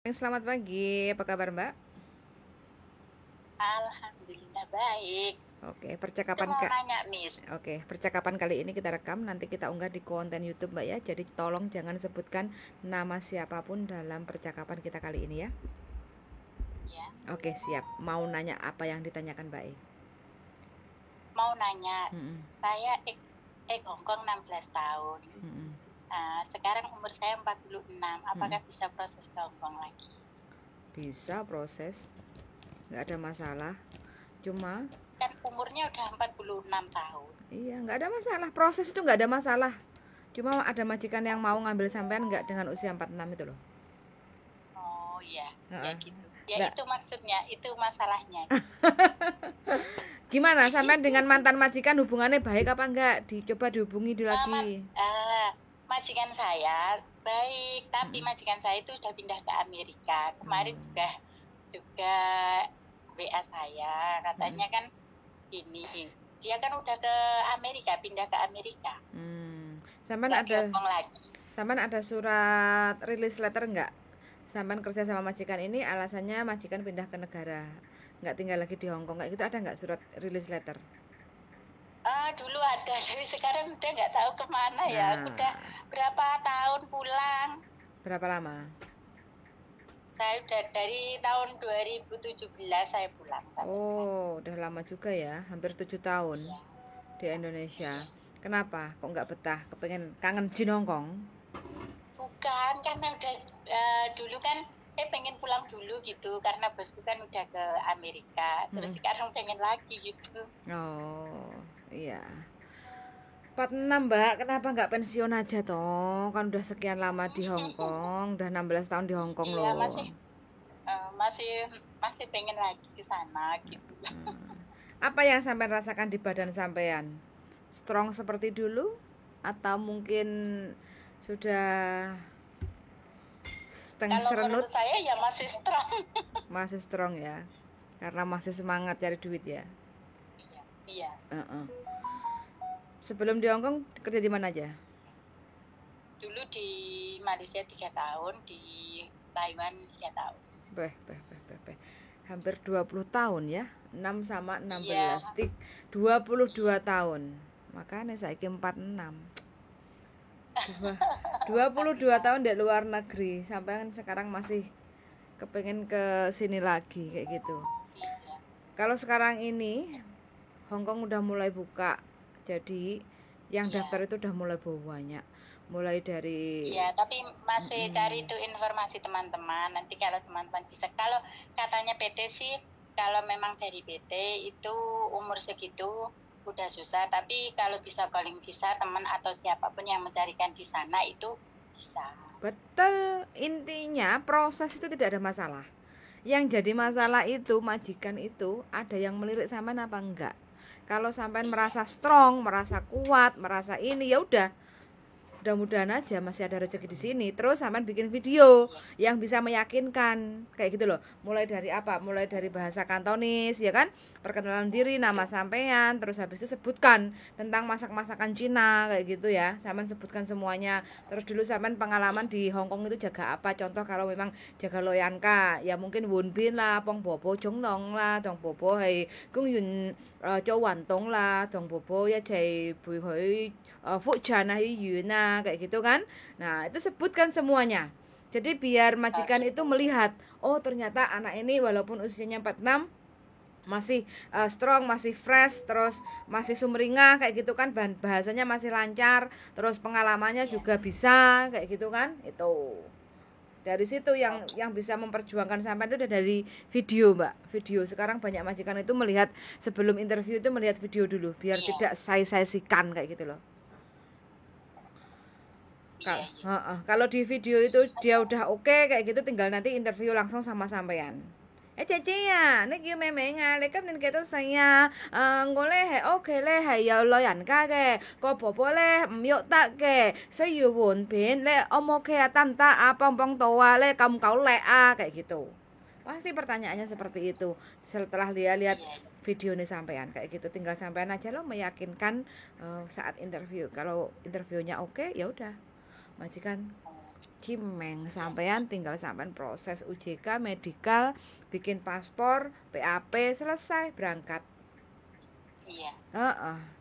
Selamat pagi, apa kabar Mbak? Alhamdulillah baik. Oke, Itu mau nanya, Miss. percakapan kali ini kita rekam, nanti kita unggah di konten YouTube Mbak ya. Jadi tolong jangan sebutkan nama siapapun dalam percakapan kita kali ini ya. Ya, Oke, siap. Mau nanya apa yang ditanyakan Mbak E? mau nanya. Mm-mm, Saya Hongkong 16 tahun. mm-mm, Sekarang umur saya 46. mm-mm. Apakah bisa proses ke Hongkong lagi? Bisa proses, nggak ada masalah. Cuma, Kan umurnya udah 46 tahun. iya nggak ada masalah. Proses itu nggak ada masalah. Cuma ada majikan yang mau ngambil sampean nggak dengan usia 46 itu loh. Oh iya, ya Heeh. gitu. Ya Nggak. itu maksudnya, itu masalahnya. Gimana sampean dengan mantan majikan hubungannya baik apa enggak? Dicoba dihubungi dulu Eh, ma- lagi. Majikan saya baik, tapi Mm-mm, majikan saya itu sudah pindah ke Amerika. Kemarin oh, juga WA saya, mm-mm, katanya kan ini dia kan udah ke Amerika, pindah ke Amerika, Sampean nggak di ada Hong Kong lagi. surat release letter enggak? Sampean kerja sama majikan ini alasannya majikan pindah ke negara, nggak tinggal lagi di Hong Kong kayak gitu, ada nggak surat release letter? Dulu ada tapi sekarang udah nggak tahu kemana ya. Aku Nah, udah berapa tahun pulang. berapa lama? Saya udah dari tahun 2017 saya pulang sampai sekarang. Oh, udah lama juga ya, hampir 7 tahun Iya, di Indonesia. iya. Kenapa? Kok nggak betah? Kepengen kangen Jin Hong Kong? Bukan karena udah dulu kan pengen pulang dulu gitu karena bosku kan udah ke Amerika. Terus Mm-mm. sekarang pengen lagi gitu. Oh, iya. 46 Mbak, kenapa nggak pensiun aja toh? Kan udah sekian lama di Hong Kong, udah 16 tahun di Hong Kong Iya loh. masih masih pengen lagi ke sana gitu. Apa yang sampai rasakan di badan sampean? Strong seperti dulu? Atau mungkin sudah setengah Kalau serenut? menurut saya ya masih strong. Masih strong ya, karena masih semangat cari duit ya. Iya, iya. Heeh. Sebelum di Hong Kong kerja di mana aja? Dulu di Malaysia 3 tahun, di Taiwan 3 tahun. Beh. Hampir 20 tahun ya. 6 sama Iya, 16, 22 tahun. Makanya saya 46. Dua- 22 tahun di luar negeri. Sampai kan sekarang masih kepengen ke sini lagi kayak gitu. iya, Kalau sekarang ini Hong Kong udah mulai buka. Jadi yang iya. daftar itu udah mulai banyak. Mulai dari Iya, tapi masih cari mm-mm. itu informasi teman-teman. Nanti kalau teman-teman bisa, kalau katanya PT sih, kalau memang dari PT itu umur segitu udah susah. Tapi kalau bisa calling visa teman atau siapapun yang mencarikan di sana itu bisa. Betul, intinya proses itu tidak ada masalah. Yang jadi masalah itu majikan itu ada yang melirik sampean apa enggak. Kalau sampean Iya, merasa strong, merasa kuat, merasa ini ya udah, mudah-mudahan aja masih ada rezeki di sini. Terus sampean bikin video iya, yang bisa meyakinkan kayak gitu loh. Mulai dari apa? Mulai dari bahasa Kantonis ya kan, perkenalan diri, nama iya, sampean, terus habis itu sebutkan tentang masak-masakan Cina kayak gitu ya. Sampean sebutkan semuanya. Terus dulu sampean pengalaman iya, di Hong Kong itu jaga apa? Contoh kalau memang jaga loyanka ya mungkin Wun Bin lah, Pong Bobo Jong Nong lah, Dong Bobo hay Kung Yun Châu Wan Tong lah, Dong Bobo ya cai Bui Hui Fu Chan Yun kayak gitu kan. Nah, itu sebutkan semuanya. Jadi biar majikan itu gitu. melihat, oh ternyata anak ini walaupun usianya 46 masih strong, masih fresh, terus masih sumringah kayak gitu kan, bahasanya masih lancar, terus pengalamannya Iya, juga bisa kayak gitu kan. Itu. Dari situ oh yang gitu. bisa memperjuangkan sampai itu udah dari video, Mbak. Video sekarang banyak majikan itu melihat sebelum interview itu melihat video dulu biar Iya, tidak say-saysikan kayak gitu loh. iya, iya. Kalau di video itu dia udah oke kayak gitu tinggal nanti interview langsung sama sampean. Cece ya, nek yo memeng lekap nen keto saya ngole he oke le he yo loyan ka ke, ko popo le myok tak ke, saya yo won bin le omo ke tam ta apong pong toa le kamu kau le kayak gitu. Pasti pertanyaannya seperti itu. Setelah lihat-lihat Iya, video nih sampean kayak gitu tinggal sampean aja lo meyakinkan saat interview. Kalau interviewnya oke ya udah majikan iya. Cimeng, sampean tinggal sampean proses UJK, medikal, bikin paspor, PAP, selesai berangkat. Iya.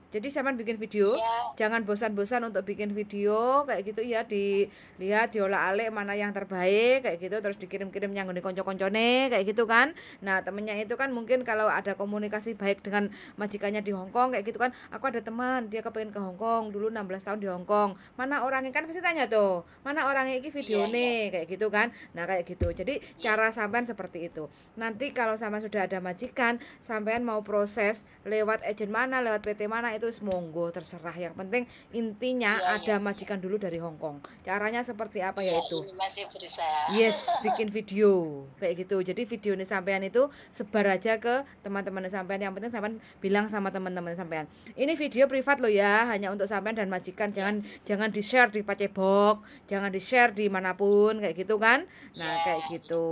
Jadi sampean bikin video, jangan bosan-bosan untuk bikin video kayak gitu ya, dilihat diolah-alik mana yang terbaik kayak gitu, terus dikirim-kirim yang ngene konco-koncone kayak gitu kan. Nah, temennya itu kan mungkin kalau ada komunikasi baik dengan majikannya di Hong Kong kayak gitu kan. Aku ada teman, dia kepengen ke Hong Kong, dulu 16 tahun di Hong Kong. Mana orangnya kan pasti tanya tuh, mana orangnya iki videone kayak gitu kan. Nah, kayak gitu. Jadi cara sampean seperti itu. Nanti kalau sampean sudah ada majikan, sampean mau proses lewat agen mana, lewat PT mana itu monggo terserah, yang penting intinya ada majikan dulu dari Hong Kong. Caranya seperti apa ya itu? Ini masih berusaha. Yes, bikin video kayak gitu. Jadi video ini sampean itu sebar aja ke teman-teman sampean. Yang penting sampean bilang sama teman-teman sampean, ini video privat loh ya, hanya untuk sampean dan majikan. Jangan di-share di Pacebook, jangan di-share di manapun kayak gitu kan. Nah, kayak gitu.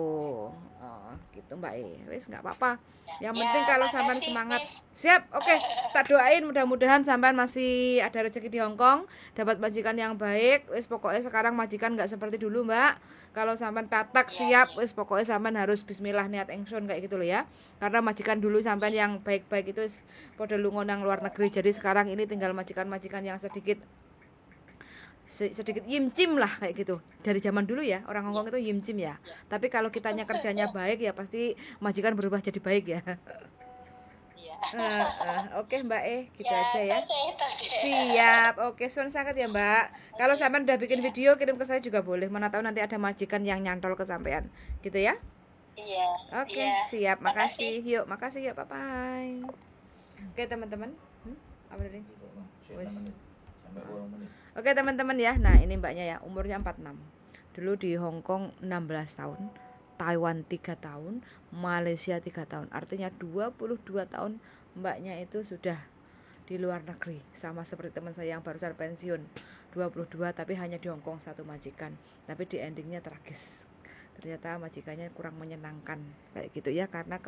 Oh, gitu Mbak wis nggak apa-apa. Yang penting kalau sampean semangat. Siap, oke. Tak doain mudah-mudahan sampean masih ada rezeki di Hong Kong, dapat majikan yang baik. Wis pokoknya sekarang majikan nggak seperti dulu, Mbak. Kalau sampean tatak siap, wis pokoknya sampean harus bismillah niat engsun kayak gitu loh ya. Karena majikan dulu sampean yang baik-baik itu pada lunga nang luar negeri. Jadi sekarang ini tinggal majikan-majikan yang sedikit yimcim lah kayak gitu. Dari zaman dulu ya, orang Hongkong itu yimcim ya. Tapi kalau kitanya kerjanya baik ya pasti majikan berubah jadi baik ya. Oke Mbak gitu aja ya. Siap. Oke, suun sangat ya Mbak. Kalau sampean udah bikin video kirim ke saya juga boleh. Mana tahu nanti ada majikan yang nyantol ke sampean. Gitu ya. Iya. Oke, siap. Makasih. Yuk, makasih yuk. Bye bye. Oke, teman-teman. Apa tadi? Oke, teman-teman ya. Nah, ini Mbaknya ya, umurnya 46. Dulu di Hong Kong 16 tahun. Taiwan 3 tahun, Malaysia 3 tahun. Artinya 22 tahun Mbaknya itu sudah di luar negeri. Sama seperti teman saya yang barusan pensiun, 22 tapi hanya di Hong Kong satu majikan. Tapi di endingnya tragis. Ternyata majikannya kurang menyenangkan kayak gitu ya, karena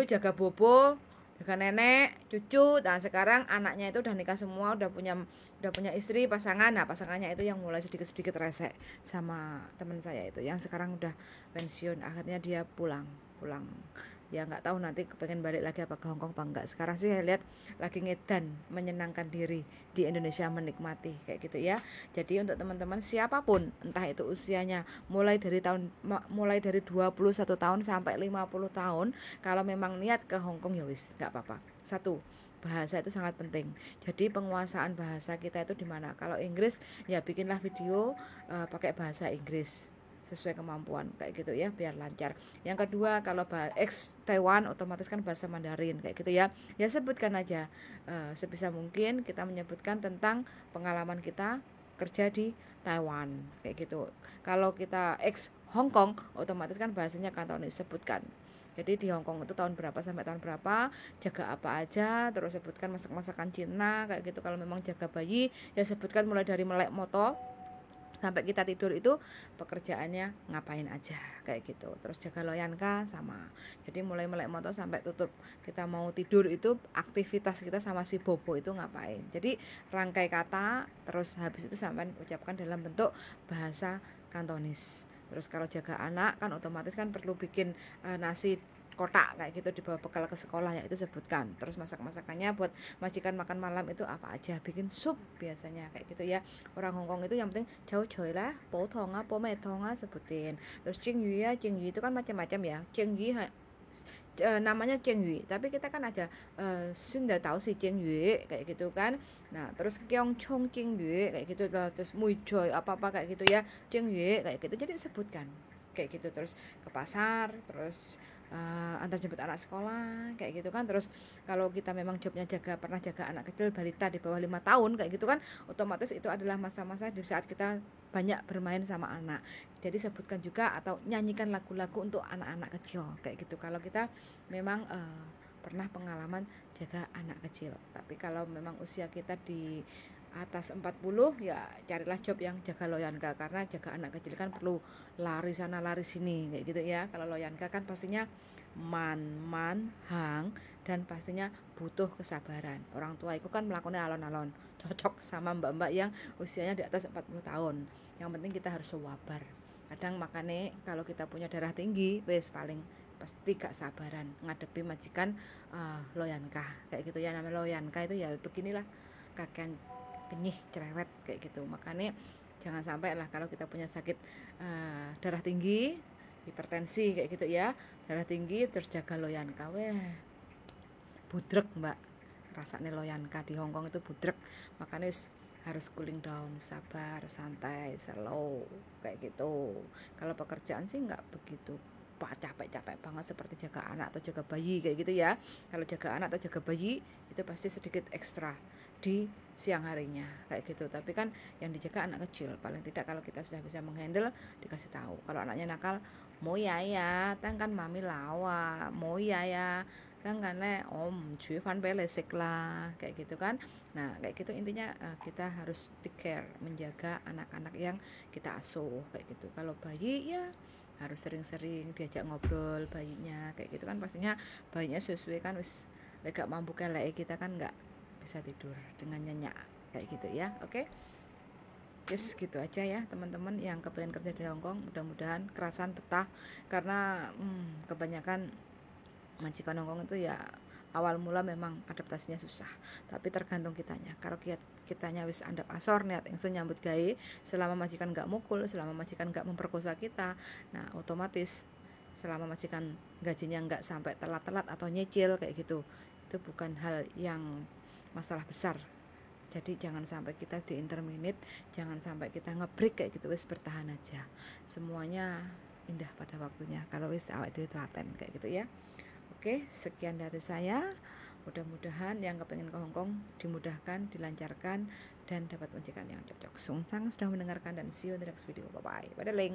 jaga bobo, jaga nenek, cucu. Dan sekarang anaknya itu udah nikah semua, udah punya istri, pasangan. Nah, pasangannya itu yang mulai sedikit-sedikit resek sama teman saya itu yang sekarang udah pensiun. Akhirnya dia pulang ya, nggak tahu nanti kepengen balik lagi apa ke Hong Kong apa enggak. Sekarang sih saya lihat lagi ngedan menyenangkan diri di Indonesia, menikmati kayak gitu ya. Jadi untuk teman-teman siapapun, entah itu usianya mulai dari 21 tahun sampai 50 tahun, kalau memang niat ke Hong Kong ya wis nggak apa-apa. Satu, bahasa itu sangat penting. Jadi penguasaan bahasa kita itu di mana? Kalau Inggris ya bikinlah video pakai bahasa Inggris sesuai kemampuan kayak gitu ya, biar lancar. Yang kedua, kalau ex Taiwan otomatis kan bahasa Mandarin kayak gitu ya. Ya sebutkan aja sebisa mungkin kita menyebutkan tentang pengalaman kita kerja di Taiwan kayak gitu. Kalau kita ex Hong Kong otomatis kan bahasanya Kantonis, sebutkan. Jadi di Hong Kong itu tahun berapa sampai tahun berapa, jaga apa aja, terus sebutkan masakan Cina kayak gitu. Kalau memang jaga bayi ya sebutkan mulai dari melek moto sampai kita tidur itu pekerjaannya ngapain aja kayak gitu. Terus jaga loyanka sama. Jadi mulai melek moto sampai tutup kita mau tidur itu aktivitas kita sama si bobo itu ngapain. Jadi rangkai kata terus habis itu sampai ucapkan dalam bentuk bahasa Kantonis. Terus kalau jaga anak kan otomatis kan perlu bikin nasi kotak kayak gitu dibawa bekal ke sekolah ya, itu sebutkan. Terus masakannya buat majikan makan malam itu apa aja, bikin sup biasanya kayak gitu ya. Orang Hong Kong itu yang penting jauh-jauh lah, potonga, pometonga sebutin. Terus cingyu ya, cingyu itu kan macam-macam ya. Cingyu namanya cingyu, tapi kita kan ada Sunda tahu si cingyu kayak gitu kan. Nah, terus Gyeongchong cingyu kayak gitu, terus Muijoy apa-apa kayak gitu ya, cingyu kayak gitu. Jadi sebutkan kayak gitu. Terus ke pasar, terus antar jemput anak sekolah kayak gitu kan. Terus kalau kita memang jobnya pernah jaga anak kecil balita di bawah 5 tahun kayak gitu kan, otomatis itu adalah masa-masa di saat kita banyak bermain sama anak. Jadi sebutkan juga atau nyanyikan lagu-lagu untuk anak-anak kecil kayak gitu kalau kita memang pernah pengalaman jaga anak kecil. Tapi kalau memang usia kita di atas 40 ya carilah job yang jaga loyanka, karena jaga anak kecil kan perlu lari sana lari sini kayak gitu ya. Kalau loyanka kan pastinya man hang dan pastinya butuh kesabaran. Orang tua itu kan melakukannya alon-alon, cocok sama mbak-mbak yang usianya di atas 40 tahun. Yang penting kita harus sabar. Kadang makanya kalau kita punya darah tinggi wes paling pasti gak sabaran ngadepi majikan loyankah kayak gitu ya. Namanya loyankah itu ya beginilah, kakean kenyih cerewet kayak gitu. Makanya jangan sampai lah kalau kita punya sakit darah tinggi, hipertensi kayak gitu ya, darah tinggi terus jaga loyankah, weh budrek mbak, rasanya loyankah di Hongkong itu budrek. Makanya harus cooling down, sabar, santai, slow kayak gitu. Kalau pekerjaan sih nggak begitu capek-capek banget seperti jaga anak atau jaga bayi kayak gitu ya. Kalau jaga anak atau jaga bayi itu pasti sedikit ekstra di siang harinya kayak gitu. Tapi kan yang dijaga anak kecil, paling tidak kalau kita sudah bisa menghandle dikasih tahu. Kalau anaknya nakal, mau ya kan mami lawa, mau ya kan om cuy fan belesek lah kayak gitu kan. Nah kayak gitu intinya kita harus take care, menjaga anak-anak yang kita asuh kayak gitu. Kalau bayi ya harus sering-sering diajak ngobrol bayinya kayak gitu kan. Pastinya bayinya sesuai kan wis gak mampu kelek kita kan nggak bisa tidur dengan nyenyak kayak gitu ya. Oke, yes gitu aja ya teman-teman yang kepengen kerja di Hongkong. Mudah-mudahan kerasan betah, karena kebanyakan majikan Hongkong itu ya awal mula memang adaptasinya susah, tapi tergantung kitanya. Kalau kitanya wis andap asor niat ingsun nyambut gawe, selama majikan gak mukul, selama majikan gak memperkosa kita, nah otomatis selama majikan gajinya nggak sampai telat-telat atau nyicil kayak gitu, itu bukan hal yang masalah besar. Jadi jangan sampai kita di interminate, jangan sampai kita ngebreak kayak gitu. Wis bertahan aja, semuanya indah pada waktunya kalau wis awake dhewe telaten kayak gitu ya. Oke, sekian dari saya. Mudah-mudahan yang kepengen ke Hongkong dimudahkan, dilancarkan, dan dapat majikan yang cocok. Sungsang sudah mendengarkan dan see you in the next video. Bye bye. Bye link.